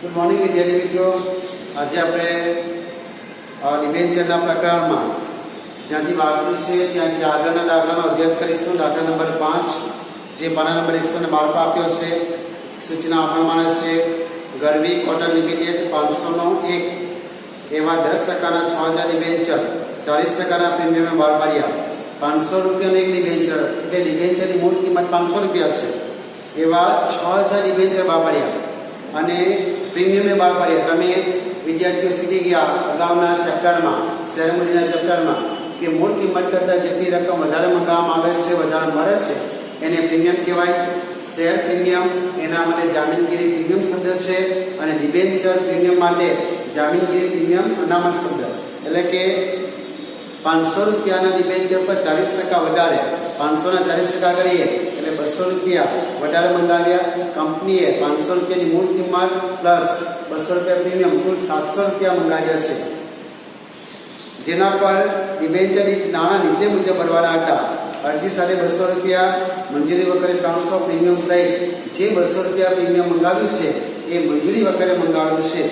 Good morning વિદ્યાર્થી મિત્રો। આજે આપણે ડિબેન્ચરના પ્રકરણમાં જ્યાંથી વાંચ્યું છે ત્યાંથી આગળના દાખલાનો અભ્યાસ કરીશું। દાખલા નંબર 5 જે પાના નંબર 112 પર આપ્યો છે। સૂચના આ પ્રમાણે છે, ગરવી કોટન લિમિટેડ 500 નો 1 એવા 10% 6000 ડિબેન્ચર 40% પ્રીમિયમે બહાર પાડ્યા। 500 રૂપિયાનો એક ડિબેન્ચર એટલે ડિબેન્ચરની મૂળ કિંમત 500 રૂપિયા છે, એવા 6000 ડિબેન્ચર બહાર પાડ્યા અને પ્રીમિયમે બહાર પાડ્યા। તમે વિદ્યાર્થીઓ શીખી ગયા અગાઉના ચેપ્ટરમાં, શેર મૂડીના ચેપ્ટરમાં, કે મૂળ કિંમત કરતાં જેટલી રકમ વધારે મંગાવવામાં આવે છે, વધારે મળે છે, એને પ્રીમિયમ કહેવાય। શેર પ્રીમિયમ એના માટે જામીનગીરી પ્રીમિયમ શબ્દ છે અને ડિબેન્ચર પ્રીમિયમ માટે જામીનગીરી પ્રીમિયમ અનામત શબ્દ। એટલે કે 500 રૂપિયાના ડિબેન્ચર પર 40% વધારે, 500 ના 40% કરીએ એટલે 200 રૂપિયા વધારે મંગાવ્યા। કંપનીએ 500 રૂપિયાની મૂળ કિંમત પ્લસ 200 રૂપિયા પ્રીમિયમ કુલ 700 રૂપિયા મંગાવ્યા છે, જેના પર ડિબેન્ચરની નાણાં નીચે મુજબ ભરવાના હતા। અરજી સાથે 200 રૂપિયા, મંજૂરી વખતે 300 પ્રીમિયમ સહિત જે 200 રૂપિયા પ્રીમિયમ મંગાવ્યું છે એ મંજૂરી વખતે મંગાવ્યું છે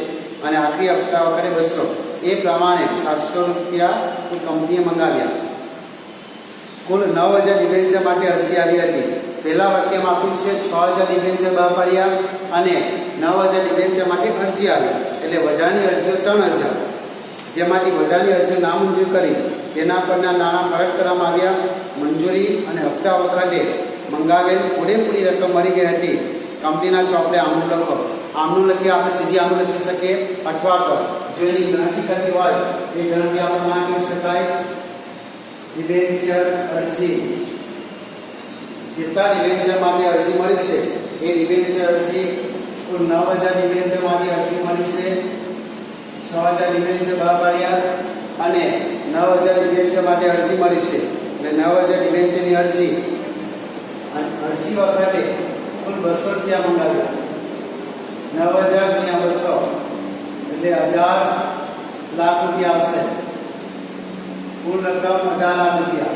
અને આખરી હપ્તા વખતે 200, એ પ્રમાણે 700 રૂપિયા કંપનીએ મંગાવ્યા। કુલ 9000 ડિબેન્ચર માટે અરજી આવી હતી। પહેલા વાક્યમાં આપ્યું છે 6000 ડિબેન્ચર બહાર પાડ્યા અને 9000 ડિબેન્ચર માટે અરજી આવી, એટલે વધારાની અરજીઓ 3000, જેમાંથી વધારાની અરજીઓ નામંજૂર કરી તેના પરના નાણાં પરત કરવામાં આવ્યા। મંજૂરી અને હપ્તા વખતે મંગાવેલ પૂરેપૂરી રકમ મળી ગઈ હતી। કંપનીના ચોપડે આમનું લખો। આમનું લખીએ આપણે સીધી આમનું લખી શકીએ અથવા તો જો એની ગણતરી કરવી હોય એ ગણતરી આપણે ના કરી શકાય। ડિબેન્ચર અરજી, જેટલા ડિબેન્ચર માટે અરજી મળી છે એ ડિબેન્ચર અરજી કુલ 9000 ડિબેન્ચર માટે અરજી મળી છે, 6000 ડિબેન્ચર બહાર પાડ્યા અને 9000 ડિબેન્ચર માટે અરજી મળી છે, એટલે 9000 ડિબેન્ચરની અરજી અને અરજી વખતે કુલ 200 રૂપિયા મંગાવ્યા। 9000 ગુણ્યા 200 એટલે 18 લાખ રૂપિયા આવશે। કુલ રકમ 18 લાખ રૂપિયા,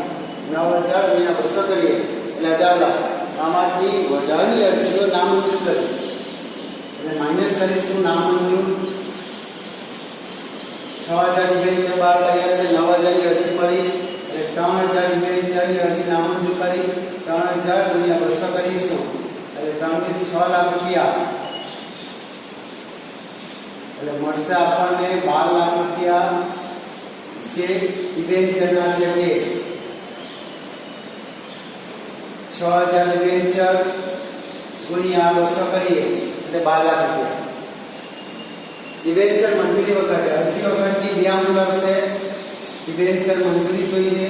9000 ગુણ્યા 200 કરીએ એટલે 18 લાખ। આમાંથી વધારાની અરજીઓ નામંજૂર કરી એટલે માઇનસ કરીશું નામંજૂર। 6000 ડિબેન્ચર બહાર પાડ્યા છે, 9000 ની અરજી મળી એટલે 3000 ડિબેન્ચરની અરજી નામંજૂર કરી, 3000 ગુણ્યા 200 કરીશું એટલે 6 લાખ રૂપિયા, એટલે મળશે આપણને 12 લાખ રૂપિયા જે ડિબેન્ચરના છે તે 6000 ડિબેન્ચર ગુણ્યા 200 કરીએ એટલે 12 લાખ રૂપિયા। ડિબેન્ચર મંજૂરી વખતે અરજી વખતની બે આમનું આવશે। ડિબેન્ચર મંજૂરી જોઈએ,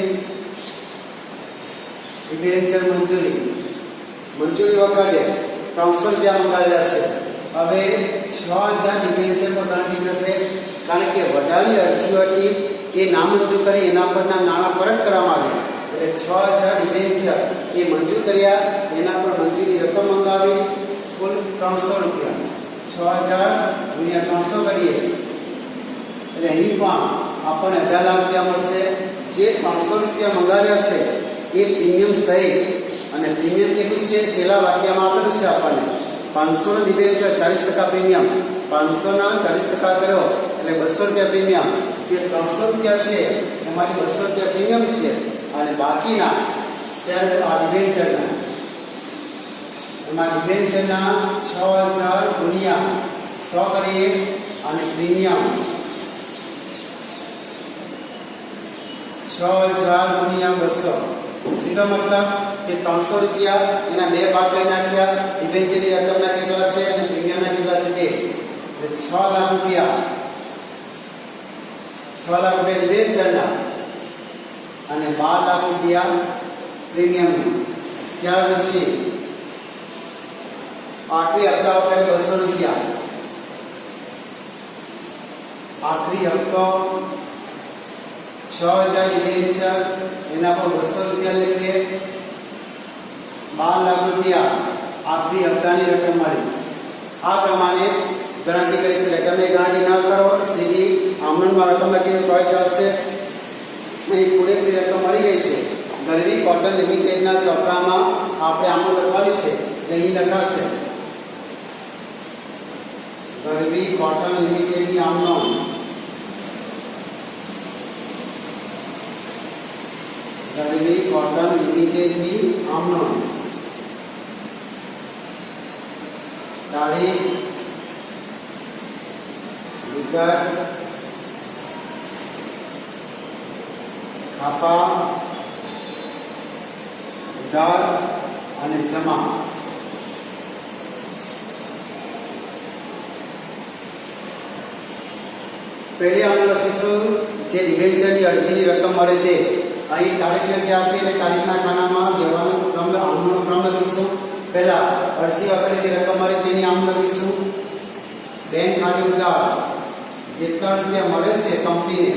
ડિબેન્ચર મંજૂરી વખતે 300 રૂપિયા મંગાવ્યા છે। હવે 6000 ડિબેન્ચર પર ગણતરી થશે, કારણ કે વધારાની અરજીઓ હતી એ નામંજૂર કરી એના પરના નાણાં પરત કરવામાં આવ્યા, એટલે 6000 ડિબેન્ચર એ મંજૂર કર્યા, એના પર મંજૂરી રકમ મંગાવી કુલ 300 રૂપિયા। 6000 ગુણ્યા 300 કરીએ એટલે અહીં પણ આપણને 18 લાખ રૂપિયા મળશે। જે 500 રૂપિયા મંગાવ્યા છે એ પ્રીમિયમ સહિત, અને પ્રીમિયમ કેટલું છે પહેલા વાક્યમાં આપેલું છે આપણને 500 નો ડિબેન્ચર 40% પ્રીમિયમ, 500 ના 40% કર્યો એટલે 200 રૂપિયા પ્રીમિયમ। જે 300 રૂપિયા છે એમાંથી 200 રૂપિયા પ્રીમિયમ છે અને બાકીના શેર ડિબેન્ચરના એમાં ડિબેન્ચરના 6000 ગુણ્યા 100 કરીએ અને પ્રીમિયમ 6000 ગુણ્યા 200, સીધો મતલબ કે 300 રૂપિયા એના બે ભાગ કરી નાખ્યા। ડિબેન્ચરની રકમના કેટલા છે અને પ્રીમિયમના કેટલા છે તે, એટલે 6 લાખ રૂપિયા, 6 લાખ રૂપિયા ડિબેન્ચરના અને 12 લાખ રૂપિયા પ્રીમિયમના। ત્યાર પછી આખરી હપ્તા વખતે 200 રૂપિયા, આખરી હપ્તો 6000 ડિબેન્ચર એના પર 200 રૂપિયા લખીએ, 12 લાખ રૂપિયા આખરી હપ્તાની રકમ મળી। આ પ્રમાણે ગણતરી કરી શકાય। તમે ગણતરી ન કરો, સીધી આમણમાં રકમ લખીને તોય ચાલશે। અહીં પૂરેપૂરી રકમ મળી ગઈ છે। ગરવી કોટન લિમિટેડના ચોપડામાં આપણે આમણું લખવાનું છે એટલે અહીં લખાશે ગરવી કોટન લિમિટેડની આમ નોંધ ગરવી કોટન લિમિટેડની આમ નોંધ તારીખ વિગત ખાપા દર અને જમા પહેલી આપણે લખીશું જે ડિબેન્ચરની અરજીની રકમ મળે તે અહીં તારીખ લખી આપી અને તારીખના ખાનામાં વ્યવહારનો ક્રમ આમનો ક્રમ લખીશું પહેલા અરજી વખતે જે રકમ મળે તેની આમ લખીશું બેંક ખાતે ઉધાર જેટલા રૂપિયા મળે છે કંપનીને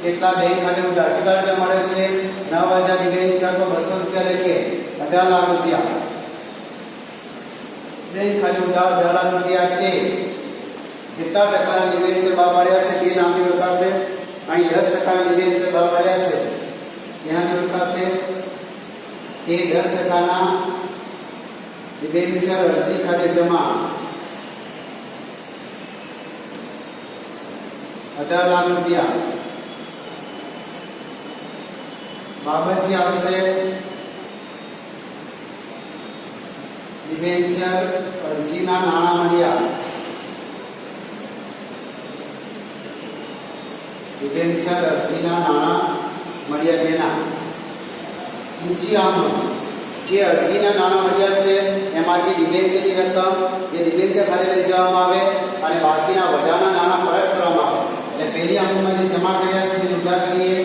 કેટલા બેંક ખાતે ઉધાર કેટલા રૂપિયા મળે છે 9000 ડિબેન્ચર તો 200 રૂપિયા લખીએ 18 લાખ રૂપિયા બેંક ખાતે ઉધાર 18 લાખ રૂપિયા તે જેટલા ટકાના ડિબેન્ચર બહાર પાડ્યા છે તે નામની લખાશે અહીં 10% ડિબેન્ચર બહાર પાડ્યા છે એનાની લખાશે તે 10%ના ડિબેન્ચર અરજી ખાતે જમા 18 લાખ રૂપિયા બાબત જે આવશે ડિબેન્ચર અરજીના નાણાં મળ્યા ડિબેન્ચર અરજીના નાણાં મળ્યા બેના ઊંચી આમ જે અરજીના નાણાં મળ્યા છે એમાંથી ડિબેન્ચરની રકમ જે ડિબેન્ચર ખાતે લઈ જવામાં આવે અને બાકીના વધારાના નાણાં પરત કરવામાં આવે એટલે પહેલી આમમાં જે જમા કર્યા છે તે ઉધાર કરીએ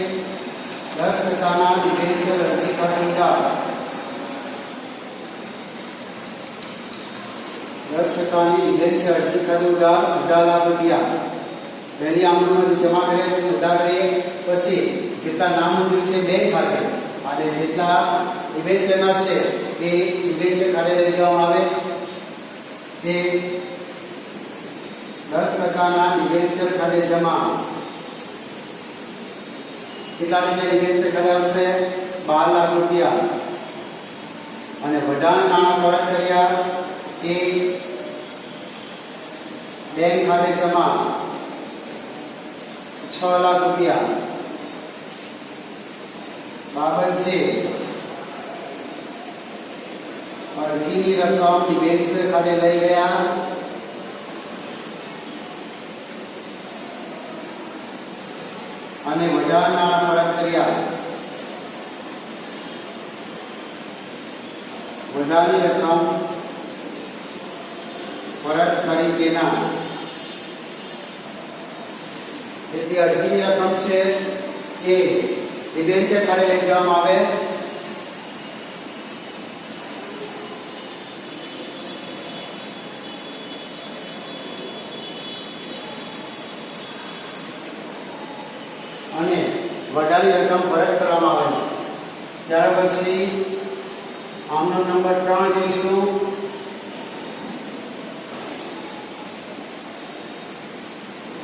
10%ના ડિબેન્ચર અરજી ખાતે ઉધાર 10%ની ડિબેન્ચર અરજી ખાતે ઉધાર 18 લાખ રૂપિયા પહેલી આમમાં જે જમા કર્યા છે તે ઉધાર કરીએ પછી જેટલા નામ મંજૂર છે બેંક ખાતે અને જેટલા ડિબેન્ચરના છે તે ડિબેન્ચર ખાતે લઈ જવામાં આવે તે 10%ના ડિબેન્ચર ખાતે જમા કેટલા રૂપિયા ડિબેન્ચર ખાતે આવશે 12 લાખ રૂપિયા અને વધારાના નાણાં પરત કર્યા તે બેંક ખાતે જમા 6 લાખ રૂપિયા બાબત છે અરજીની રકમ ડિબેન્ચર ખાતે લઈ ગયા અને વધારાના પરત કર્યા વધારાની રકમ પરત કરી તેના જેટલી અરજીની રકમ છે એ ડિબેન્ચર ખાતે લઈ જવામાં આવે અને વધારાની રકમ પરત કરવામાં આવે ત્યાર પછી આમનો નંબર 3 જોઈશું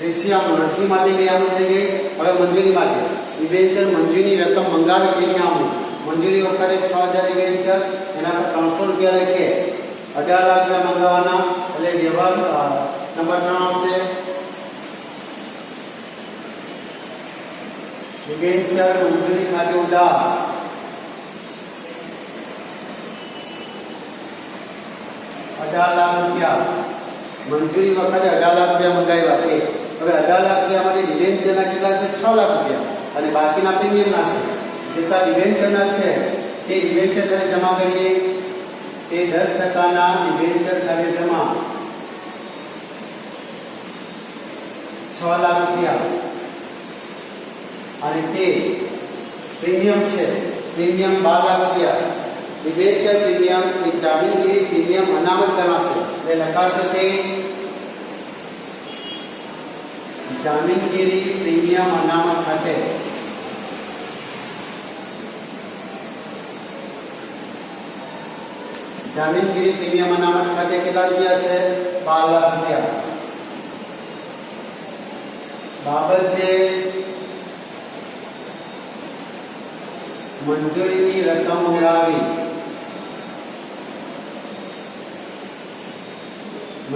રેશિયા અરજી માટે બે આમ થઈ ગઈ હવે મંજૂરી માટે ડિબેન્ચર મંજૂરીની રકમ મંગાવે તેની આમ મંજૂરી વખતે 6000 ડિબેન્ચર એના પર 300 રૂપિયા લખીએ 18 લાખ રૂપિયા મંગાવવાના એટલે વ્યવહાર નંબર 3 આવશે ડિબેન્ચર મંજૂરી ખાતે ઉધાર 18 લાખ રૂપિયા મંજૂરી વખતે 18 લાખ રૂપિયા મંગાવ્યા તે હવે 18 લાખ રૂપિયા માટે ડિબેન્ચરના કેટલા છે 6 લાખ રૂપિયા અને બાકીના પ્રીમિયમના છે જેટલા ડિબેન્ચરના છે તે ડિબેન્ચર ખાતે જમા કરીએ તે 10%ના ડિબેન્ચર ખાતે જમા 6 લાખ રૂપિયા અને તે પ્રીમિયમ છે પ્રીમિયમ 12 લાખ રૂપિયા ડિબેન્ચર પ્રીમિયમ એ જામીનગીરી પ્રીમિયમ અનામત ગણાશે એટલે લખાશે તે જામીનગીરી પ્રીમિયમ અનામત ખાતે જામીનગીરી પ્રીમિયમ અનામત ખાતે કેટલા રૂપિયા છે 12 લાખ રૂપિયા બાબત છે મંજૂરીની રકમ મંગાવી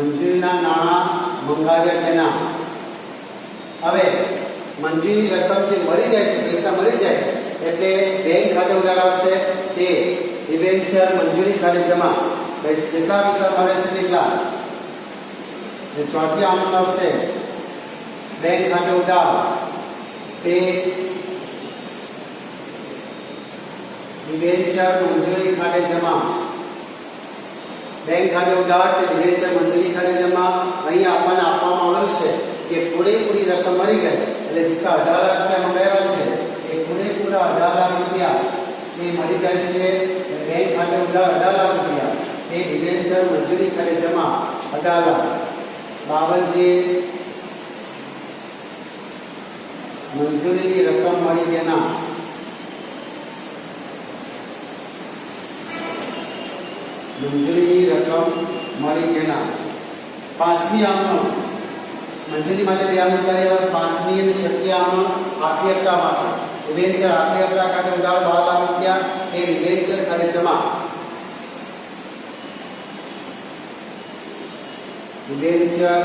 મંજૂરીના નાણાં મંગાવ્યા તેના. હવે મંજૂરી રકમ જે મળી જાય છે, પૈસા મળી જાય એટલે બેંક ખાતે ઉધાર આવશે, તે ડિબેન્ચર મંજૂરી ખાતે જમા. જેટલા પૈસા મળે છે તેટલા જે ચોથી આમંત્રણ આવશે બેંક ખાતે ઉધાર, તે ડિબેન્ચર મંજૂરી ખાતે જમા. બેંક ખાતે ઉધાર તે ડિબેન્ચર મંજૂરી ખાતે જમા. અહીં આપણને આપવામાં આવેલ છે કે પૂરેપૂરી રકમ મળી ગઈ એટલે જેટલા 18 લાખ રૂપિયા મંગાવ્યા છે એ પૂરેપૂરા 18 લાખ રૂપિયા એ મળી જાય છે. બેંક ખાતે ઉધાર 18 લાખ રૂપિયા એ ડિબેન્ચર મંજૂરી ખાતે જમા 18 લાખ. બાવનજી મંજૂરીની રકમ મળી તેના. મંજૂરીની રકમ મળી તેના. પાંચમી આમંત્રણ મંજૂરી માટે બે આમંત્રણ કર્યા. પાંચમી અને છઠ્ઠી આમંત્રણ આખરી હપ્તા માટે ડિબેન્ચર આખરી હપ્તા ખાતે ઉધાર 12 લાખ રૂપિયા એ ડિબેન્ચર ખાતે જમા. ડિબેન્ચર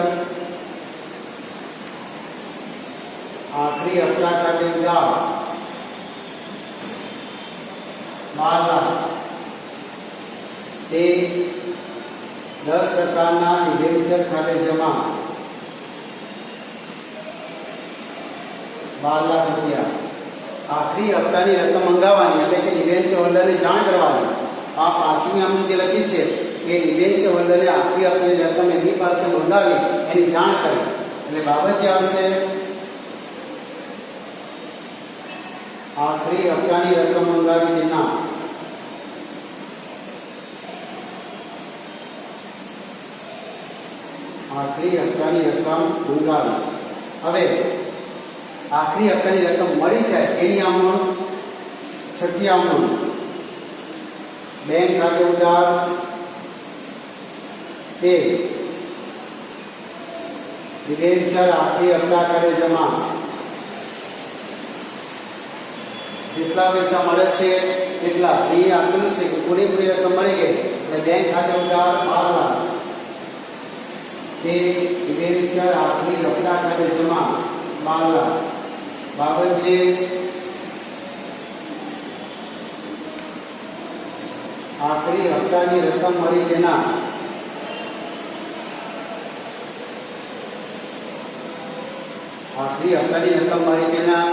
આખરી હપ્તા ખાતે ઉધાર 12 લાખ તે 10% ડિબેન્ચર ખાતે જમા 12 લાખ રૂપિયા. આખરી હપ્તાની રકમ મંગાવવાની એટલે કે ડિબેન્ચર હોલ્ડરને જાણ કરવાની. આ પાંચમી આમંત્રણ જે લખી છે એ ડિબેન્ચર હોલ્ડરને આખરી હપ્તાની રકમ એમની પાસે મંગાવી એની જાણ કરી એટલે બાબત જે આવશે આખરી હપ્તાની રકમ મંગાવી તેના. આખરી હપ્તાની રકમ મંગાવી. હવે આખરી હપ્તાની રકમ મળી જાય એની આમંત્રણ છઠ્ઠી આમંત્રણ બેંક ખાતે ઉધાર તે ડિબેન્ચર આખરી હપ્તા ખાતે જમા. જેટલા પૈસા મળે છે એટલા એ આપેલું છે કે પૂરેપૂરી રકમ મળી ગઈ એટલે બેંક ખાતે ઉધાર 12 લાખ તે ડિબેન્ચર આખરી હપ્તા ખાતે જમા 12 લાખ. બાબત છે આખરી હપ્તાની રકમ મળી તેના. આખરી હપ્તાની રકમ મળી તેના.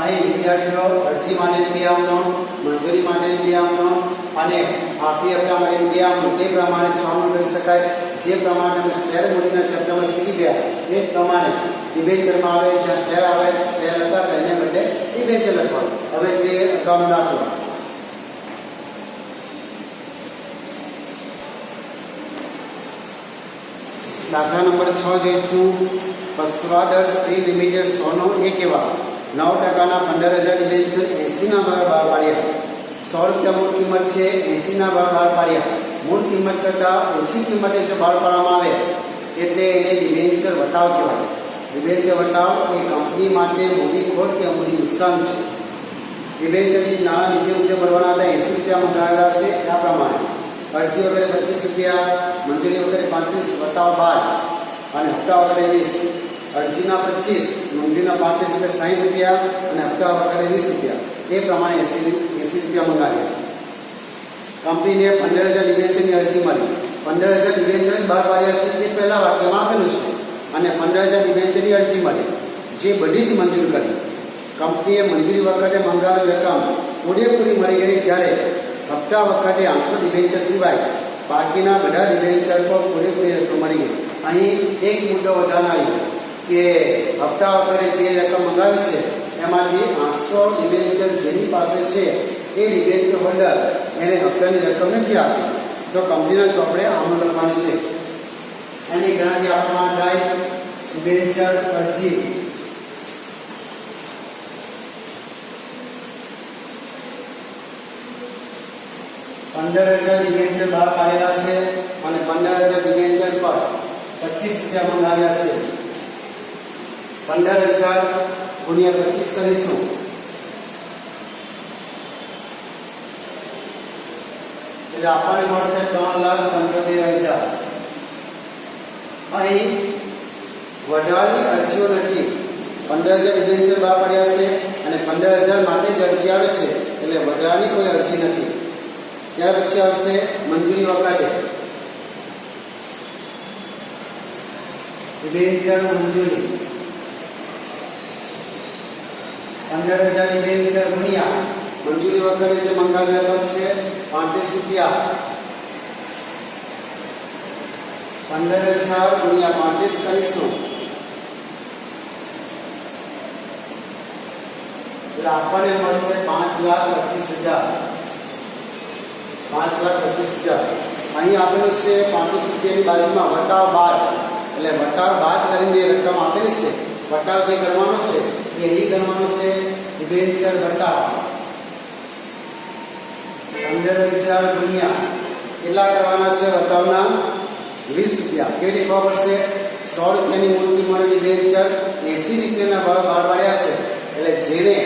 અહીં વિદ્યાર્થીઓ અરજી માટેની બે આમંત્રણ, મંજૂરી માટેની બે આમંત્રણ અને આખરી હપ્તા માટેની બે આમંત્રણ તે પ્રમાણે છાવણી કરી શકાય. જે પ્રમાણે તમે શેર મૂડીના ચેપ્ટરમાં શીખી ગયા એ પ્રમાણે ડિબેન્ચરમાં આવે જ્યાં શેર આવે શેર લખતા એને બદલે ડિબેન્ચર લખવાનું. હવે જોઈએ અગાઉનો દાખલો. દાખલા નંબર 6 જોઈશું. પસવાડર સ્ટીલ લિમિટેડ 100 નો 1 એવા 9%ના 15,000 ડિબેન્ચર 80ના ભાવ બહાર પાડ્યા. 100 રૂપિયા મૂળ કિંમત છે, 80ના ભાવ બહાર પાડ્યા. મૂળ કિંમત કરતાં ઓછી કિંમતે જો બહાર પાડવામાં આવે એટલે એને ડિબેન્ચર વટાવ કહેવાય. ડિબેન્ચર વટાવ એ કંપની માટે મૂડી ખોટ કે મૂડી નુકસાન છે. ડિબેન્ચરની નાણાં નીચે મુજબ ભરવાના હતા. 80 રૂપિયા મંગાવેલા છે આ પ્રમાણે. અરજી વગેરે 25 રૂપિયા, મંજૂરી વગેરે 35, વટાવ 12 અને હપ્તા વગેરે 20. અરજીના 25, મંજૂરીના 35 એટલે 60 રૂપિયા અને હપ્તા વગેરે 20 રૂપિયા. એ પ્રમાણે 80 રૂપિયા મંગાવ્યા. કંપનીને 15,000 ડિબેન્ચરની અરજી મળી. 15,000 ડિબેન્ચર બહાર પાડ્યા છે જે પહેલા વાક્યમાં આપેલું છે અને 15,000 ડિબેન્ચરની અરજી મળી જે બધી જ મંજૂર કરી. કંપનીએ મંજૂરી વખતે મંગાવેલી રકમ પૂરેપૂરી મળી ગઈ જ્યારે હપ્તા વખતે 800 ડિબેન્ચર સિવાય બાકીના બધા ડિબેન્ચર પર પૂરેપૂરી રકમ મળી ગઈ. અહીં એક મુદ્દો વધારે આવ્યો કે હપ્તા વખતે જે રકમ મંગાવી છે એમાંથી 800 ડિબેન્ચર જેની પાસે છે એ ડિબેન્ચર હોલ્ડર એને હપ્તાની રકમ નથી આપી તો કંપનીના ચોપડે આમંત્રણ લખવાની છે. એની ગણતરી આપવામાં થાય. ડિબેન્ચર અરજી $15,000 ડિબેન્ચર બહાર પાડેલા છે અને 15,000 ડિબેન્ચર પર 25 રૂપિયા મંગાવ્યા છે. 15,000 ગુણ્યા 25 કરીશું એટલે આપણને મળશે 3,75,000. અહીં વધારાની અરજીઓ નથી. 15,000 ડિબેન્ચર બહાર પડ્યા છે અને 15,000 માટે જ અરજી આવે છે, એટલે વધારાની કોઈ અરજી નથી. ત્યાર પછી આવશે મંજૂરી વખતે ડિબેન્ચર મંજૂરી. 15,000 ડિબેન્ચર ગુણ્યા મંજૂરી વખતે જે મંગાવેલ રકમ છે 35 રૂપિયા. 15,000 ગુણ્યા 35 કરીશું એટલે આપણને મળશે 5,25,000. 5,25,000. અહીં આપેલું છે 35 રૂપિયાની બાજુમાં વટાવ બાદ, એટલે વટાવ બાદ કરીને જે રકમ આપેલી છે, વટાવ જે કરવાનો છે એ અહીં કરવાનો છે. ડિબેન્ચર વટાવ 15,000 ગુણ્યા કેટલા કરવાના છે વટાવના 20 રૂપિયા. કેવી રીતે ખબર પડશે? 100 રૂપિયાની મૂળ કિંમત ડિબેન્ચર 80 રૂપિયાના ભાવ બહાર પાડ્યા છે, એટલે જેને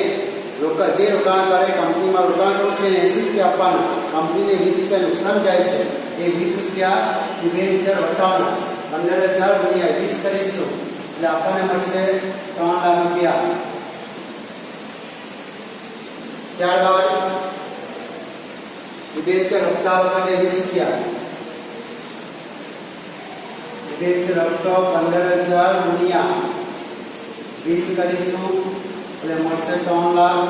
જે રોકાણકારે કંપનીમાં રોકાણ કર્યું છે એને 80 રૂપિયા આપવાનું, કંપનીને 20 રૂપિયા નુકસાન જાય છે. એ 20 રૂપિયા ડિબેન્ચર વટાવના 15,000 ગુણ્યા 20 કરીશું એટલે આપણને મળશે 3 લાખ રૂપિયા. ત્યારબાદ ડિબેન્ચર હપ્તા વખતે 20 રૂપિયા. ડિબેન્ચર હપ્તો 15,000 ગુણ્યા 20 કરીશું એટલે મળશે 3 લાખ.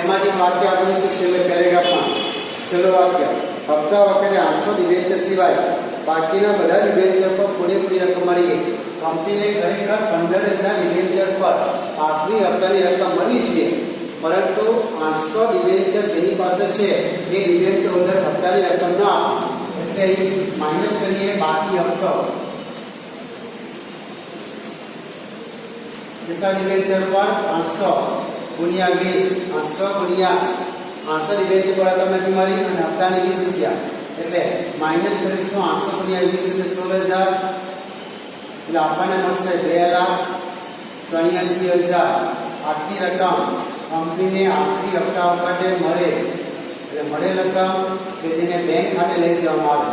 એમાંથી વાક્ય આપેલું છે છેલ્લે પેરેગ્રાફમાં. છેલ્લું વાક્ય: હપ્તા વખતે 800 ડિબેન્ચર સિવાય બાકીના બધા ડિબેન્ચર પર પૂરેપૂરી રકમ મળી ગઈ. કંપનીને ખરેખર 15,000 ડિબેન્ચર પર આખરી હપ્તાની રકમ મળવી જોઈએ, પરંતુ 800 ડિબેન્ચર જેની પાસે છે એ ડિબેન્ચર હોલ્ડર હપ્તાની રકમ ન આપે, એટલે અહીં માઇનસ કરીએ બાકી હપ્તો. કેટલા ડિબેન્ચર પર? 800 ગુણ્યા 20. 800 ગુણ્યા 800 ડિબેન્ચર પર રકમ નથી મળી અને હપ્તાની 20 રૂપિયા, એટલે માઇનસ કરીશું 800 ગુણ્યા 20 એટલે 16,000. એટલે આપણને મળશે 2,83,000. આખી રકમ કંપનીને આખરી હપ્તા વખતે મળે, એટલે મળેલ રકમ કે જેને બેંક ખાતે લઈ જવામાં આવે.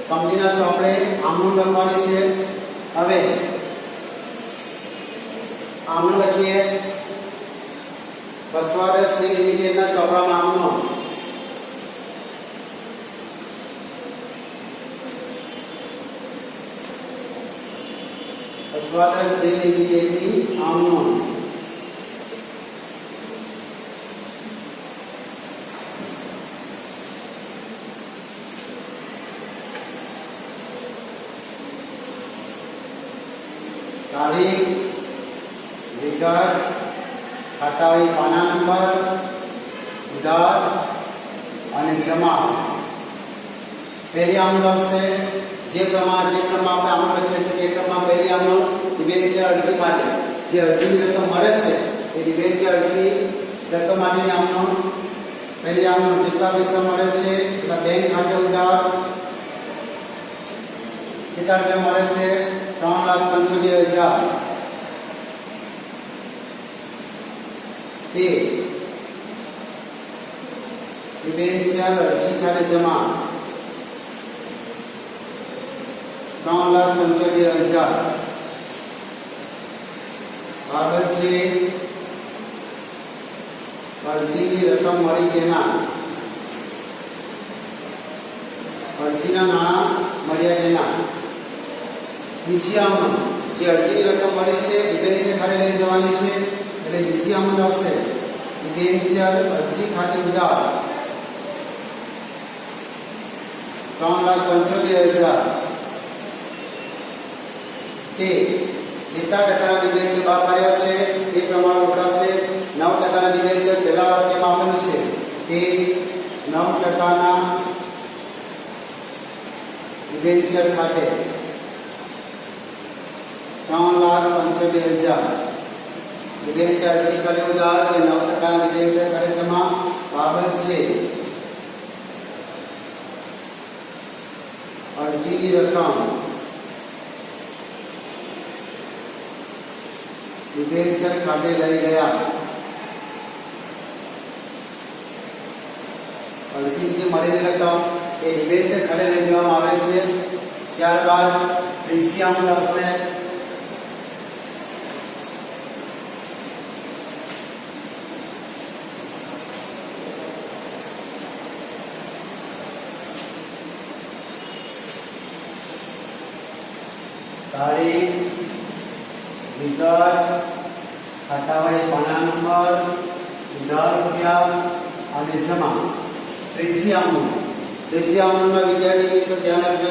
કંપનીના ચોપડે આમનું લખવાની છે. હવે આમનું લખીએ. વસવાટ સ્ટીલ લિમિટેડના ચોપડામાં આમનું વસવાટ સ્ટીલ લિમિટેડની આમનું તારીખ, વિગત, ખાતાવહી પાના નંબર, ઉધાર અને જમા. પહેલી આમનું આવશે જે ક્રમમાં આપણે આમનું લખીએ છીએ તે ક્રમમાં પહેલી આમનું ડિબેન્ચર અરજી માટે જે અરજીની રકમ મળે છે એ ડિબેન્ચર અરજી રકમ માટેની આમનું પહેલી આમનું જેટલા પૈસા મળે છે એટલા બેંક ખાતે ઉધાર કેટલા રૂપિયા મળે છે? 3,75,000. તે ડિબેન્ચર અરજી ખાતે જમા 3,75,000. આગળ છે અરજીની રકમ મળી તેના અરજીના નાણાં મળ્યા તેના. બીજી આમનું જે અરજીની રકમ મળી છે ડિબેન્ચર ખાતે લઈ જવાની છે, એટલે બીજી આમનું આવશે ડિબેન્ચર અરજી ખાતે ઉધાર 3,75,000. તે જેટલા ટકાના ડિબેન્ચર બહાર પાડ્યા છે તે પ્રમાણે વપરાશે. 9% ડિબેન્ચર પહેલા વાક્યમાં આપેલું છે તે 9% ડિબેન્ચર ખાતે 3,75,000. ડિબેન્ચર અરજી ખાતે ઉધાર કે 9% ડિબેન્ચર ખાતે જમા. બાબત છે અરજીની રકમ ડિબેન્ચર ખાતે લઈ ગયા. અરજી જે મળેલી રકમ એ ડિબેન્ચર ખાતે લઈ જવામાં આવે છે ત્યારબાદ ત્રીસિયામું આવશે, તારીખ, વિગત, ખાતાવાળી પાના નંબર, દર રૂપિયા અને જમા. ત્રીસિયામુંમાં વિદ્યાર્થી મિત્રો ધ્યાન આપજો.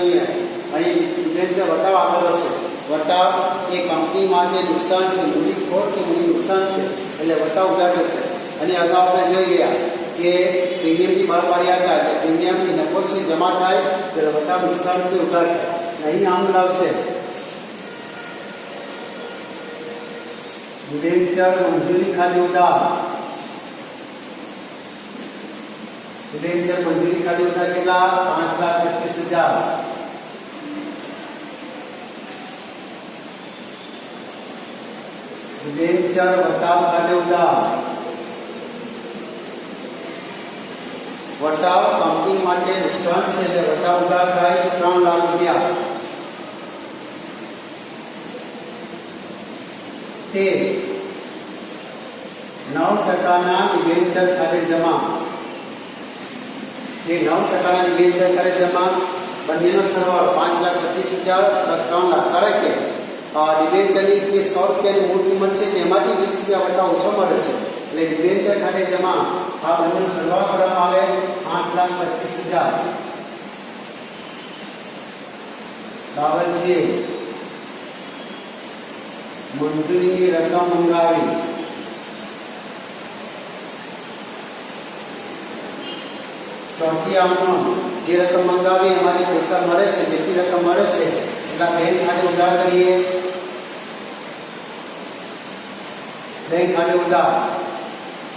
અહીં ઇન્ટેન્સિવ વટાવ આપેલો છે. વટાવ એ કંપની માટે નુકસાન છે, મૂડી ખોટ કે મૂડી નુકસાન છે એટલે વટાવ ઉગાડે છે. અને અગાઉ આપણે જોઈ ગયા કે પ્રીમિયમની ભરપાઈ આપતા એટલે પ્રીમિયમની નફો છે જમા થાય એટલે વટાવ નુકસાન છે ઉગાડે. અહીં આમ લાવશે ડિબેન્ચર મંજૂરી ખાતે ઉધાર. ડિબેન્ચર મંજૂરી ખાતે ઉધાર કેટલા? 5,25,000. ડિબેન્ચર વટાવ ખાતે ઉધાર. વટાવ કંપની માટે નુકસાન છે એટલે વટાવ ઉધાર થાય 3 લાખ રૂપિયા. તે 9% ડિબેન્ચર ખાતે જમા. જે 9% ડિબેન્ચર ખાતે જમા બંનેનો સરવાળો 5,25,000 પ્લસ 3 લાખ. કારણ કે ડિબેન્ચરની જે 100 રૂપિયાની મૂળ કિંમત છે તેમાંથી 20 રૂપિયા વટાવ ઓછો મળે છે એટલે ડિબેન્ચર ખાતે જમા આ બંનેનો સરવાળો કરવામાં આવે 8,25,000. બાવન છે મંજૂરીની રકમ મંગાવી. ચોથી આમનો જે રકમ મંગાવી એમાંથી પૈસા મળે છે, જેટલી રકમ મળે છે એટલા બેંક ખાતે ઉધાર કરીએ. બેંક ખાતે ઉધાર.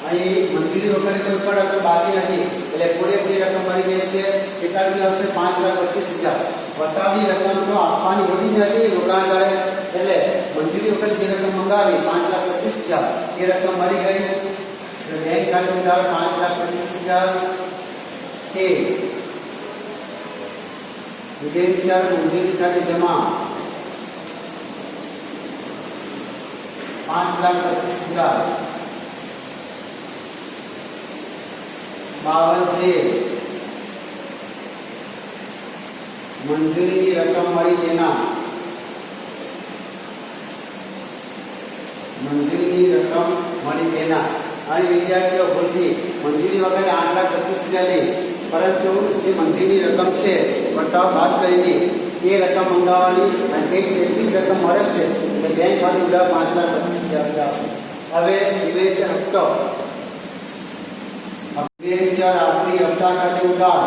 અહીં મંજૂરી વખતે કોઈ પણ રકમ બાકી નથી એટલે પૂરેપૂરી રકમ મળી ગઈ છે. કેટલાની આવશે? 5,25,000. વટાવની રકમ તો આપવાની હોતી નથી રોકાણકારે એટલે મંજૂરી વખતે જે રકમ મંગાવી 5,25,000 એ રકમ મળી ગઈ એટલે બેંક ખાતે ઉધાર 5,25,000. કે ડિબેન્ચર મંજૂરી ખાતે જમા 5,25,000. 52 છે મંજૂરીની રકમ મળી તેના. મંજૂરીની રકમ મળી તેના. અહીં વિદ્યાર્થીઓ ભૂલથી મંજૂરી વગર 8,25,000 લે પરંતુ જે મંજૂરીની રકમ છે વટાવ બાદ કરીને એ રકમ મંગાવવાની અને તે એટલી જ રકમ મળે છે એટલે બેંક ખાતે ઉધાર 5,25,000 આવશે. હવે ડિબેન્ચર હપ્તો. ડિબેન્ચર આપણી હપ્તા ખાતે ઉધાર.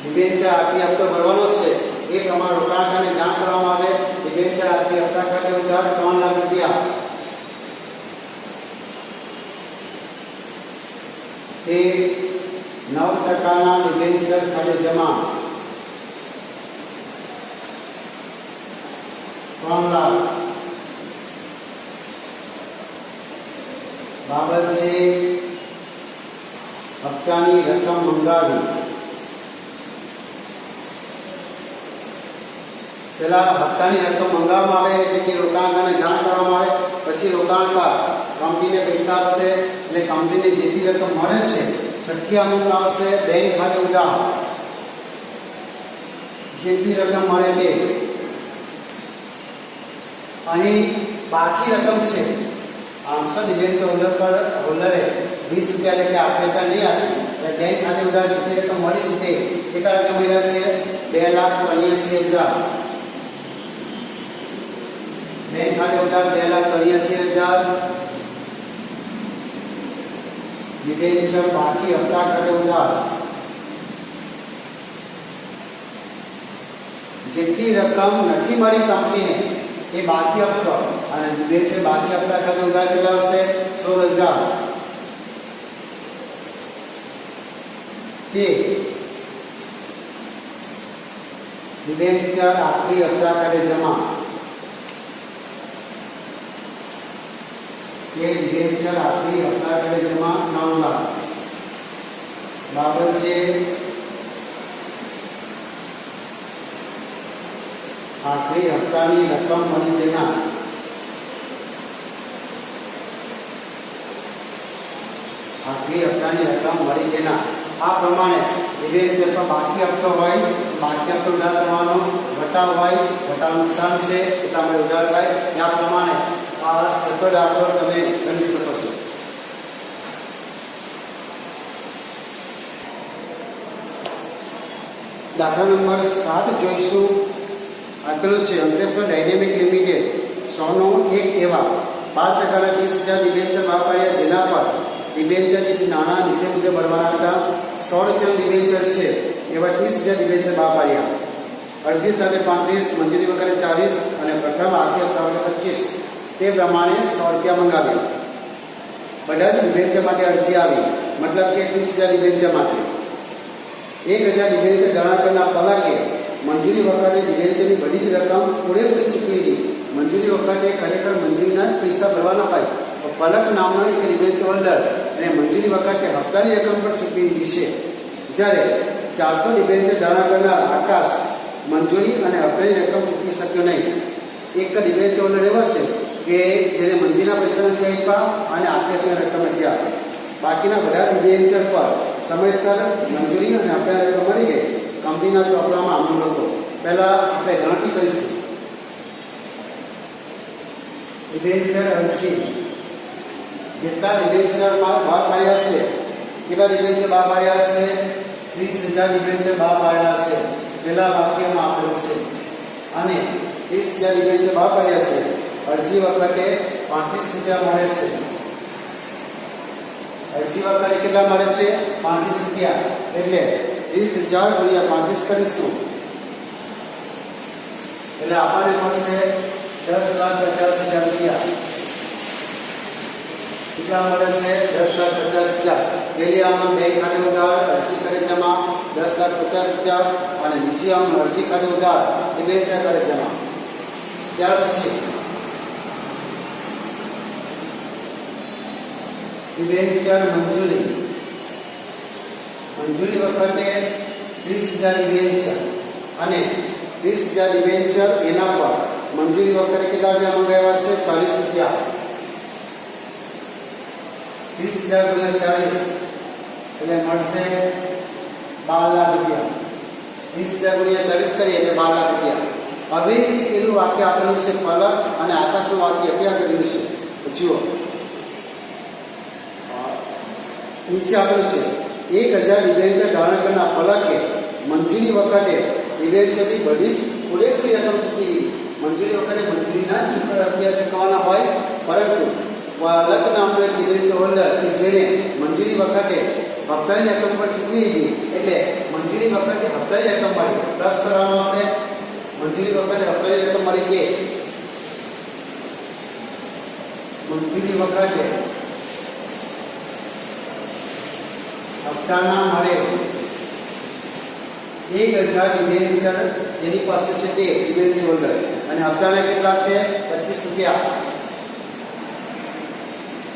ડિબેન્ચર આપણી હપ્તો ભરવાનો છે એ પ્રમાણે રોકાણકારને જાણ કરવામાં આવે. ડિબેન્ચર આપણી હપ્તા ખાતે ઉધાર 3 લાખ રૂપિયા. તે 9% ડિબેન્ચર ખાતે જમા 3 લાખ. બાબત છે હપ્તાની રકમ મંગાવી. પેલા હપ્તાની રકમ મંગાવવામાં આવે એટલે કે રોકાણકારને જાણ કરવામાં આવે. પછી રોકાણકાર કંપનીને પૈસા આપશે એટલે કંપનીને જેટલી રકમ મળે છે છઠ્ઠી અમુક આવશે બેંક ખાતે ઉધાર. જેટલી રકમ મળે તે. અહીં બાકી રકમ છે 800 ડિબેન્ચર હોલ્ડરે 20 રૂપિયા એટલે આપેલા નહીં આપી એટલે બેંક ખાતે ઉધાર જેટલી રકમ મળી છે તે કેટલા રકમ મળ્યા છે? 2,83,000. બેંક ખાતે ઉધાર 2,83,000. ડિબેન્ચર બાકી હપ્તા ખાતે ઉધાર. જેટલી રકમ નથી મળી કંપનીને એ બાકી હપ્તો અને ડિબેન્ચર બાકી હપ્તા ખાતે ઉધાર કેટલા આવશે? 16,000. તે ડિબેન્ચર આખરી હપ્તા ખાતે જમા. એ ડિબેન્ચર આખરી હપ્તા ખાતે જમા 9 લાખ. બાબરચે આખરી હપ્તાની રકમ મળી દેનાર આખરી હપ્તાની રકમ મળી દેનાર આ પ્રમાણે ડિબેન્ચરમાં બાકી હપ્તો હોય બાકી હપ્તો ઉધાર કરવાનો ઘટાવ હોય ઘટાવ નુકસાન છે એટલા માટે ઉધાર થાય આ પ્રમાણે આ છઠ્ઠો દાખલો તમે ગણી શકો છો. દાખલા નંબર 7 જોઈશું. આપેલું છે અંકલેશ્વર ડાયનેમિક લિમિટેડ 100 એક એવા 5% 30,000 ડિબેન્ચર બહાર પાડ્યા જેના પર ડિબેન્ચરની નાણાં નીચે મુજબ ભરવાના હતા. 100 રૂપિયાનું ડિબેન્ચર છે એવા 30,000 ડિબેન્ચર બહાર પાડ્યા. અરજી સાથે 35, મંજૂરી વગરે 40 અને પ્રથમ આખી હપ્તા વગરે 25. તે પ્રમાણે 100 રૂપિયા મંગાવ્યા. બધા જ ડિબેન્ચર માટે અરજી આવી, મતલબ કે 30,000 ડિબેન્ચર માટે 1,000 ડિબેન્ચર ધારણ કરનાર પલકે મંજૂરી વખતે ડિબેન્ચરની બધી જ રકમ પૂરેપૂરી ચૂકવેલી. મંજૂરી વખતે ખરેખર મંજૂરીના પૈસા ભરવાના હોય તો પલક નામનો એક ડિબેન્ચર હોલ્ડર અને મંજૂરી વખતે હપ્તાની રકમ પણ ચૂકવેલી છે. જ્યારે 400 ડિબેન્ચર ધારણ કરનાર આકાશ મંજૂરી અને હપ્તાની રકમ ચૂકવી શક્યો નહીં. એક ડિબેન્ચર હોલ્ડર એવો છે કે જેને મંજૂરીના પૈસા નથી આપ્યા અને આખી રકમ નથી આપી. બાકીના બધા ડિબેન્ચર પર સમયસર મંજૂરી અને હપ્તાની રકમ મળી ગઈ. કંપનીના ચોપડામાં અમુક લોકો પહેલાં આપણે ગણતરી કરીશું. ડિબેન્ચર અરજી જેટલા ડિબેન્ચર બહાર પાડ્યા છે કેટલા ડિબેન્ચર બહાર પાડ્યા છે 30,000 ડિબેન્ચર બહાર પાડેલા છે પહેલા વાક્યમાં આપેલું છે. અને 30,000 ડિબેન્ચર બહાર પાડ્યા છે. અરજી વખતે 35 રૂપિયા મળે છે. અરજી વખતે કેટલા મળે છે 35 રૂપિયા એટલે 30,000 ગુણ્યા 35 કરીશું એટલે આપણને મળશે 10,50,000 રૂપિયા. કેટલા મળે છે 10,50,000. પહેલી આમાં બેંક ખાતે ઉધાર અરજી કરે છે એમાં 10,50,000 અને બીજી આમ અરજી ખાતે ઉધાર ડિબેન્ચર કરે છે એમાં. ત્યાર પછી ડિબેન્ચર મંજૂરી વખતે 30,000 ડિબેન્ચર અને 30,000 ડિબેન્ચર એના પર મંજૂરી વખતે કેટલા રૂપિયા મંગાવ્યા છે 40 રૂપિયા. 30,000 ગુણ્યા 40 એટલે મળશે 12 લાખ રૂપિયા. 30,000 ગુણ્યા 40 કરીએ એટલે 12 લાખ રૂપિયા. હવે જે પેલું વાક્ય આપેલું છે પલક અને આકાશનું વાક્ય ક્યાં કરેલું છે જુઓ. નીચે આપેલું છે 1,000 ડિબેન્ચર ધારણ કરનાર પલકે મંજૂરી વખતે ડિબેન્ચરની બધી જ પૂરેપૂરી રકમ ચૂકવી. મંજૂરી વખતે મંજૂરીના રૂપિયા ચૂકવવાના હોય, પરંતુ પલક નામનો એક ડિબેન્ચર હોલ્ડર કે જેને મંજૂરી વખતે હપ્તાની રકમ પર ચૂકવી હતી એટલે મંજૂરી વખતે હપ્તાની રકમ મળી પ્લસ કરવાનો હશે. મંજૂરી વખતે હપ્તાની રકમ મળી કે મંજૂરી વખતે હપ્તાના મળે 1,000 ડિબેન્ચર જેની પાસે છે તે ડિબેન્ચર હોલ્ડર અને હપ્તાના કેટલા છે 25 રૂપિયા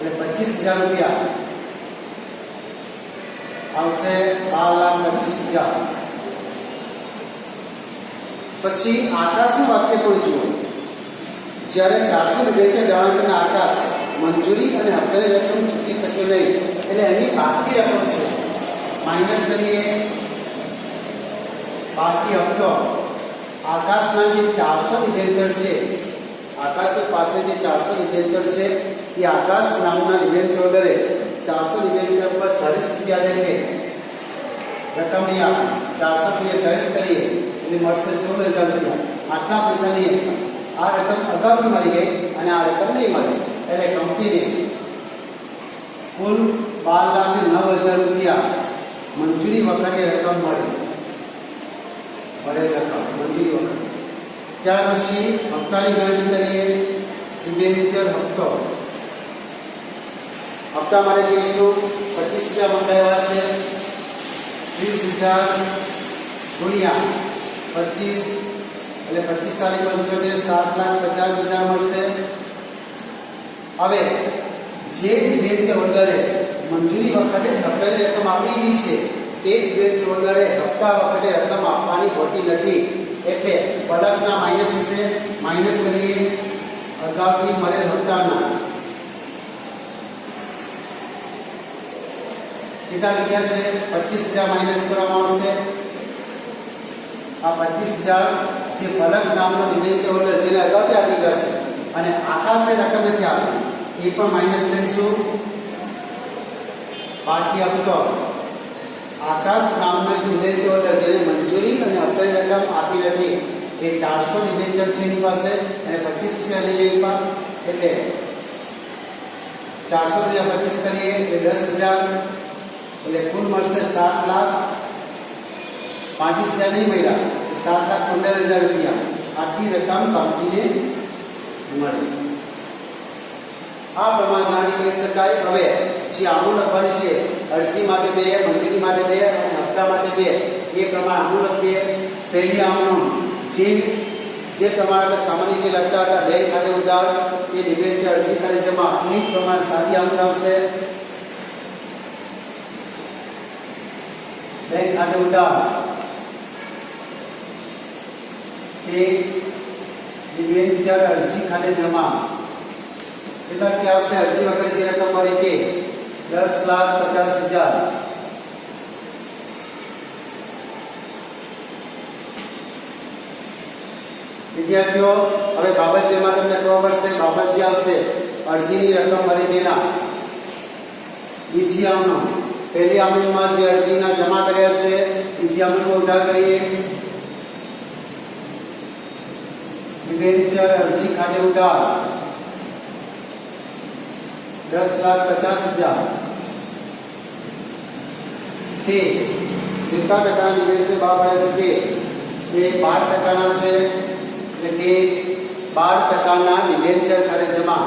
એટલે 25,000 રૂપિયા આવશે 12,25,000. પછી આકાશનું વાક્ય પણ જુઓ. જ્યારે 400 ડિબેન્ચર ધારણ કરનાર આકાશ મંજૂરી અને હપ્તાની રકમ ચૂકવી શક્યો નહીં એટલે એની બાકી રકમ છે માઇનસ કરીએ. બાકી હપ્તો આકાશના જે 400 ડિબેન્ચર છે, આકાશ પાસે જે 400 ડિબેન્ચર છે એ આકાશ નામના ડિબેન્ચર હોલ્ડરે 400 ડિબેન્ચર પર 40 રૂપિયા લેખે રકમ નહીં આપી. 400 રૂપિયા 40 કરીએ એટલે મળશે 16,000 રૂપિયા. આટલા પૈસા નહીં આ રકમ અગાઉ મળી ગઈ અને આ રકમ નહીં મળી એટલે કંપનીને કુલ 12,09,000 રૂપિયા મંજૂરી વખતે રકમ મળી. રકમ મંજૂરી વખતે. ત્યાર પછી હપ્તાની ગણતરી કરીએ. ડિબેન્ચર હપ્તો હપ્તા માટે જઈશું 25,000 મંગાવ્યા છે. 30,000 ગુણ્યા 25 એટલે 25 તારીખ 75,50,000 મળશે. હવે જે ડિબેન્ચર હોલ્ડરે મંજૂરી વખતે જ હપ્તાની રકમ આપેલી છે તે ડિબેન્ચર હોલ્ડરે હપ્તા વખતે રકમ આપવાની હોતી નથી, એટલે પલકના માઇનસ હશે, માઇનસ કરીએ અગાઉથી મળેલ હપ્તાના કેટલા રૂપિયા છે 25,000 માઇનસ કરવામાં આવશે। આ 25,000 જે પલક નામનો ડિબેન્ચર હોલ્ડર જેને અગાઉથી આપી ગયા છે અને આકાશે રકમ નથી આપી એ પણ માઇનસ કરીશું। બાકી હપ્તો આકાશ નામનો એક ડિબેન્ચર હોલ્ડર જેને મંજૂરી અને હપ્તાની રકમ આપી નથી એ 400 ડિબેન્ચર છે એની પાસે અને 25 રૂપિયા લઈએ એમાં, એટલે 400 રૂપિયા 25 કરીએ એટલે 10,000, એટલે કુલ મળશે 7,35,000 નહીં મળ્યા, 7,15,000 રૂપિયા આટલી રકમ કંપનીને મળી। આ પ્રમાણે ગણતરી કરી શકાય। હવે જે આમૂલ લખવાની છે અરજી માટે 2, મંજૂરી માટે 2 અને હપ્તા માટે 2 એ પ્રમાણે આમૂલ લખીએ। પહેલી આમૂલ જે પ્રમાણે સામાન્ય રીતે લખતા હતા બેંક ખાતે ઉધાર એ ડિબેન્ચર અરજી ખાતે જમા એ પ્રમાણે સાદી આમૂલ આવશે। બેંક ખાતે ઉધાર એ ડિબેન્ચર અરજી ખાતે જમા કેટલા કે આવશે અરજી વખતે જે રકમ મળી તે 10,50,000। વિદ્યાર્થીઓ હવે બાબત જેમાં તમને ખબર પડશે બાબત જે આવશે અરજીની રકમ મળી તેના બીજી આમૂલ પહેલી આમૂલમાં જે અરજીના જમા કર્યા છે બીજી આમૂલમાં ઉધાર કરીએ ડિબેન્ચર અરજી ખાતે ઉધાર 10,50,000 તે જેટલા ટકાના ડિબેન્ચર બહાર પડ્યા છે તે 12% છે, એટલે કે 12% ડિબેન્ચર ખાતે જમા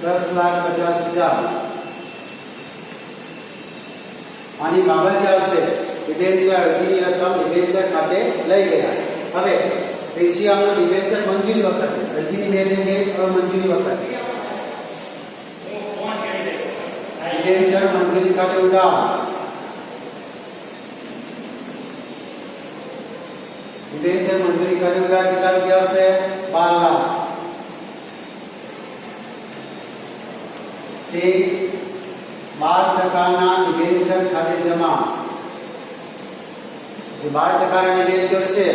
₹10,50,000 આની બાબત જે આવશે ડિબેન્ચર અરજીની રકમ ડિબેન્ચર ખાતે લઈ ગયા। હવે પછી આમનો ડિબેન્ચર મંજૂરી વખતે અરજીની બે જગ્યાએ હવે મંજૂરી વખતે ડિબેન્ચર મંજૂરી ખાતે ઉધાર ડિબેન્ચર મંજૂરી ખાતે ઉધાર કેટલા રૂપિયા આવશે 12 લાખ તે 12% ડિબેન્ચર ખાતે જમા જે 12% ડિબેન્ચર છે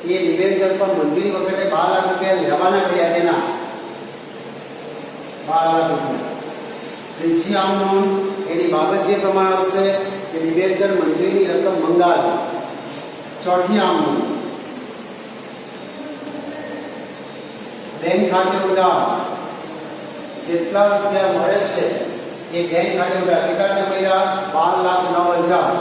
એ ડિબેન્ચર પર મંજૂરી વખતે 12 લાખ રૂપિયા લેવાના થયા તેના 12 લાખ રૂપિયા। ત્રીજી આમૂલ એની બાબત જે પ્રમાણે આવશે કે ડિબેન્ચર મંજૂરીની રકમ મંગાળ। ચોથી આમૂલ બેંક ખાતે ઉધાર જેટલા રૂપિયા મળે છે એ બેંક ખાતે ઉધાર કેટલા મળ્યા 12,09,000।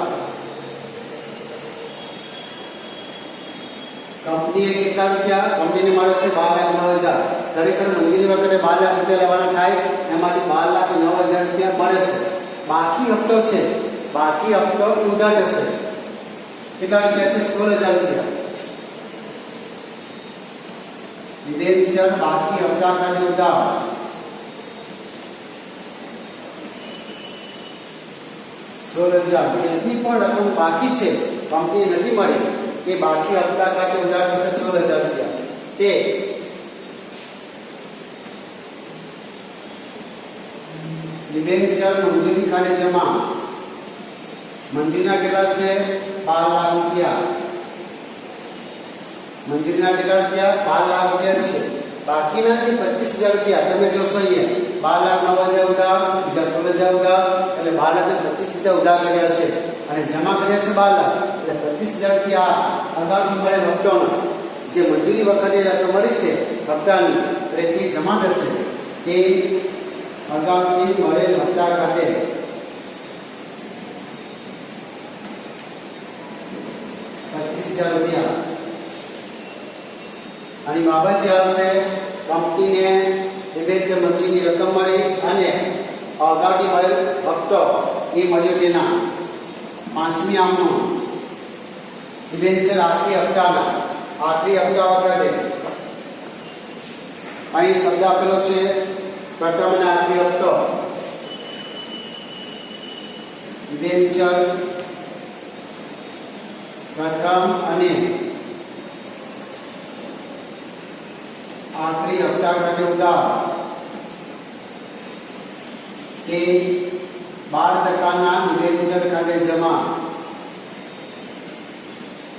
કંપનીએ કેટલા રૂપિયા કંપનીને મળે છે 12,09,000, ખરેખર મંજૂરી વખતે 12 લાખ રૂપિયા લેવાના થાય એમાંથી 12,09,000 રૂપિયા મળે છે। બાકી હપ્તો છે બાકી હપ્તો ઉધાર થશે કેટલા રૂપિયા છે 16,000 રૂપિયા ડિબેન્ચર બાકી હપ્તા ખાતે ઉધાર 16,000 જેટલી પણ રકમ બાકી છે કંપની નથી મળી એ બાકી હપ્તા ખાતે ઉધાર થશે 16,000 રૂપિયા તે ડિબેન્ચર મંજૂરી ખાતે જમા મંજૂરીના કેટલા છે 12 લાખ રૂપિયા મંજૂરીના કેટલા રૂપિયા 12 લાખ રૂપિયા છે બાકીના જે 25,000 રૂપિયા તમે જોશો અહીંયા 12,09,000 ઉધાર બીજા 16,000 ઉધાર એટલે 12,25,000 ઉધાર કર્યા છે અને જમા કર્યા છે 12 લાખ એટલે 25,000 રૂપિયા અગાઉથી મળેલ હપ્તાનો જે મંજૂરી વખતે રકમ મળી છે હપ્તાની એટલે તે જમા થશે તે અગાઉથી મળેલ હપ્તા ખાતે 25,000 રૂપિયા। આની બાબત જે આવશે કંપનીને ડિબેન્ચર મંજૂરીની રકમ મળી અને અગાઉથી મળેલ હપ્તો એ મળ્યો તેના પાંચમી આમનો ડિબેન્ચર આખરી હપ્તા વખતે અહીં શબ્દ આપેલો છે પ્રથમ અને આખરી હપ્તો ડિબેન્ચર પ્રથમ અને આખરી હપ્તા ખાતે ઉધાર તે 12% ડિબેન્ચર ખાતે જમા.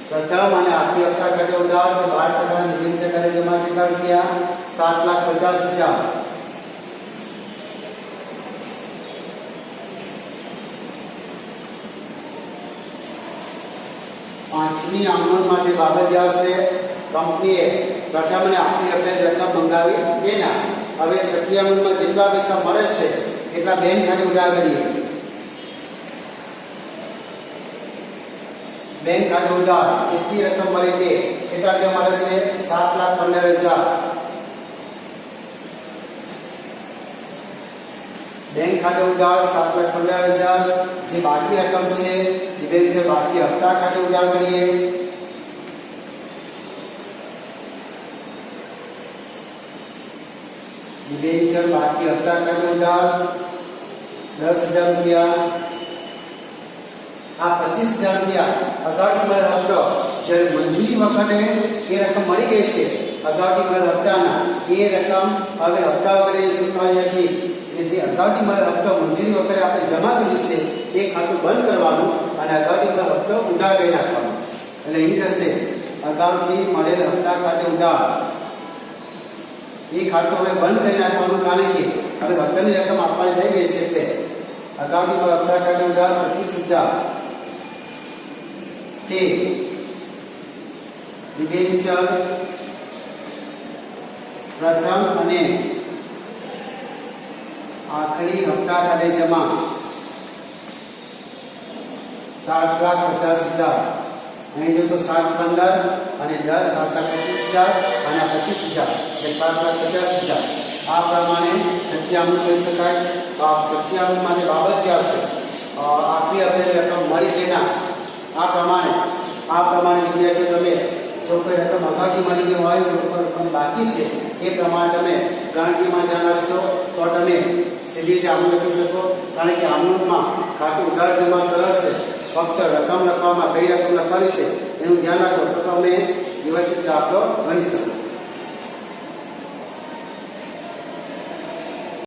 પ્રથમ અને આખરી હપ્તા ખાતે ઉધાર તે 12% ડિબેન્ચર ખાતે જમા. કેટલા રૂપિયા? 7,50,000. પાંચમી આમનોંધ માટે બાબત જે આવશે, કંપનીએ પ્રથમ અને આખરી હપ્તે રકમ મંગાવી દેના. હવે છઠ્ઠી આમનોંધમાં જેટલા પૈસા મળે છે એટલા બેંક ખાતે ઉધાર કરીએ. બેંક ખાતે ઉધાર જેટલી રકમ મળી દે એટલા રૂપિયા મળે છે? 7,15,000. બેંક ખાતે ઉધાર 7,15,000. જે બાકી રકમ છે ડિબેન્ચર બાકી હપ્તા ખાતે ઉધાર કરીએ. ડિબેન્ચર બાકી હપ્તા ખાતે ઉધાર 10,000 રૂપિયા. આ 25,000 રૂપિયા અગાઉથી મળેલ હપ્તો જ્યારે મંજૂરી વખતે એ રકમ મળી ગઈ છે અગાઉથી મળેલ હપ્તાના, એ રકમ હવે હપ્તા વગેરે ચૂકવવાની નથી. જે અગાઉથી મળેલ હપ્તો મંજૂરી વખતે આપણે જમા કર્યું છે એ ખાતું બંધ કરવાનું અને અગાઉથી મળેલ હપ્તો ઉધાર કરી નાખવાનો. એટલે અહીં થશે અગાઉથી મળેલ હપ્તા ખાતે ઉધાર, એ ખાતું હવે બંધ કરી નાખવાનું. કારણ કે હવે હપ્તાની રકમ આપવાની થઈ ગઈ છે એટલે અગાઉથી મળેલ હપ્તા ખાતે ઉધાર 25,000 તે ડિબેન્ચર પ્રથમ અને આખરી હપ્તા ખાતે જમા 7,50,000. અહીં જોશો 7,15 અને 10 7,25,000 અને 25,000 એટલે 7,50,000. આ પ્રમાણે છઠ્ઠી આમનોંધ કરી શકાય. છઠ્ઠી આમનોંધ માટે બાબત જે આવશે, આખરી હપ્તાની રકમ મળી દેના. આ પ્રમાણે વિદ્યાર્થીઓ તમે જો કોઈ રકમ અગાઉથી મળી ગઈ હોય, જો કોઈ રકમ બાકી છે એ પ્રમાણે તમે ગણતરીમાં ધ્યાન આપશો તો તમે સીધી રીતે આમનોંધ લખી શકો. કારણ કે આમનોંધમાં ખાતું ઉધાર જમા સરળ છે, ફક્ત રકમ લખવામાં કઈ રકમ લખવાની છે એનું ધ્યાન રાખો તો તમે વ્યવસ્થિત દાખલો ગણી શકો.